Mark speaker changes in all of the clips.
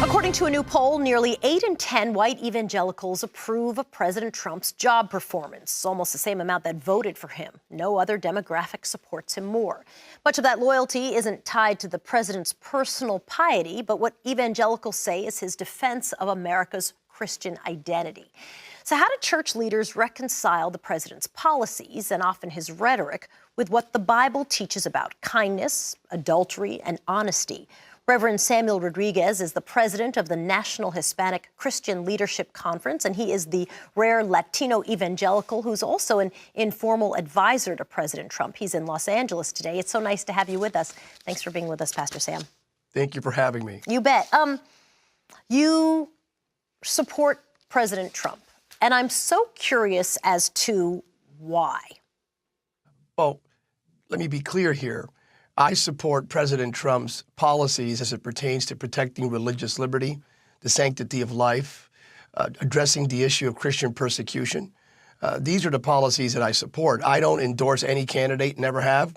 Speaker 1: According to a new poll, nearly 8 in 10 white evangelicals approve of President Trump's job performance, almost the same amount that voted for him. No other demographic supports him more. Much of that loyalty isn't tied to the president's personal piety, but what evangelicals say is his defense of America's Christian identity. So how do church leaders reconcile the president's policies and often his rhetoric with what the Bible teaches about kindness, adultery, and honesty? Reverend Samuel Rodriguez is the president of the National Hispanic Christian Leadership Conference, and he is the rare Latino evangelical who's also an informal advisor to President Trump. He's in Los Angeles today. It's so nice to have you with us. Thanks for being with us, Pastor Sam.
Speaker 2: Thank you for having me.
Speaker 1: You bet. You support President Trump, and I'm so curious as to why.
Speaker 2: Well, let me be clear here. I support President Trump's policies as it pertains to protecting religious liberty, the sanctity of life, addressing the issue of Christian persecution. These are the policies that I support. I don't endorse any candidate, never have.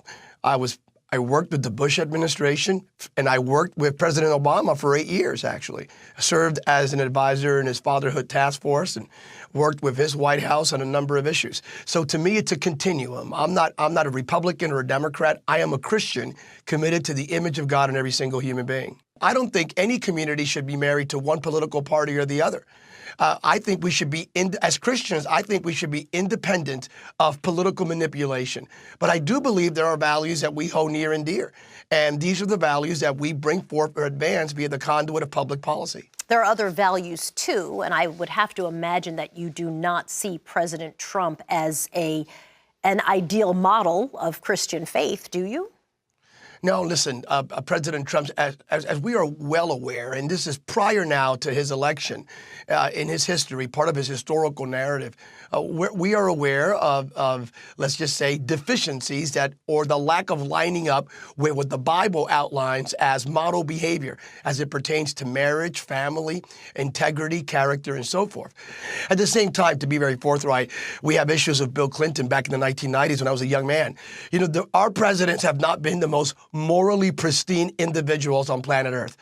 Speaker 2: I worked with the Bush administration, and I worked with President Obama for 8 years, actually. I served as an advisor in his fatherhood task force and worked with his White House on a number of issues. So to me, it's a continuum. I'm not a Republican or a Democrat. I am a Christian committed to the image of God in every single human being. I don't think any community should be married to one political party or the other. I think we should be, as Christians, I think we should be independent of political manipulation. But I do believe there are values that we hold near and dear. And these are the values that we bring forth or advance via the conduit of public policy.
Speaker 1: There are other values, too, and I would have to imagine that you do not see President Trump as an ideal model of Christian faith, do you?
Speaker 2: No, listen, President Trump, as we are well aware, and this is prior now to his election, in his history, part of his historical narrative, we are aware of, let's just say, deficiencies or the lack of lining up with what the Bible outlines as model behavior as it pertains to marriage, family, integrity, character, and so forth. At the same time, to be very forthright, we have issues of Bill Clinton back in the 1990s when I was a young man. You know, our presidents have not been the most morally pristine individuals on planet Earth.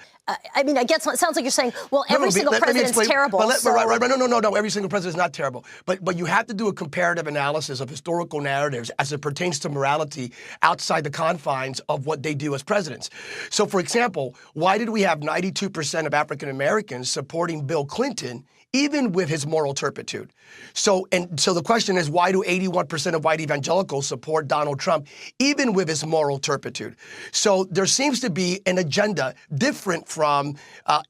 Speaker 1: I mean, I guess it sounds like you're saying, well, every single president is terrible.
Speaker 2: No, every single president is not terrible. But you have to do a comparative analysis of historical narratives as it pertains to morality outside the confines of what they do as presidents. So, for example, why did we have 92% of African Americans supporting Bill Clinton, even with his moral turpitude? So the question is, why do 81% of white evangelicals support Donald Trump, even with his moral turpitude? So there seems to be an agenda different from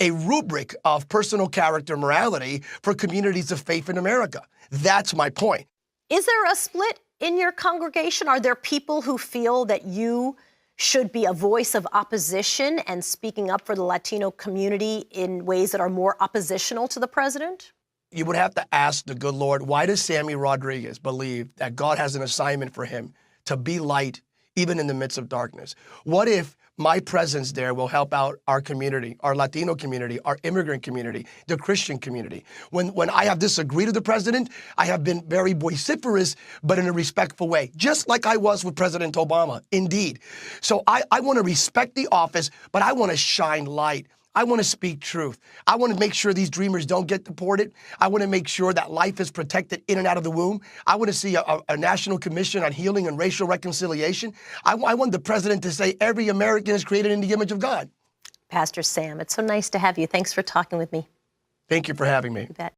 Speaker 2: a rubric of personal character morality for communities of faith in America. That's my point.
Speaker 1: Is there a split in your congregation? Are there people who feel that you should be a voice of opposition and speaking up for the Latino community in ways that are more oppositional to the president?
Speaker 2: You would have to ask the good Lord, why does Sammy Rodriguez believe that God has an assignment for him to be light even in the midst of darkness? What if my presence there will help out our community, our Latino community, our immigrant community, the Christian community? When I have disagreed with the president, I have been very vociferous, but in a respectful way, just like I was with President Obama, indeed. So I want to respect the office, but I want to shine light. I want to speak truth. I want to make sure these dreamers don't get deported. I want to make sure that life is protected in and out of the womb. I want to see a national commission on healing and racial reconciliation. I want the president to say every American is created in the image of God.
Speaker 1: Pastor Sam, it's so nice to have you. Thanks for talking with me.
Speaker 2: Thank you for having me.
Speaker 1: You bet.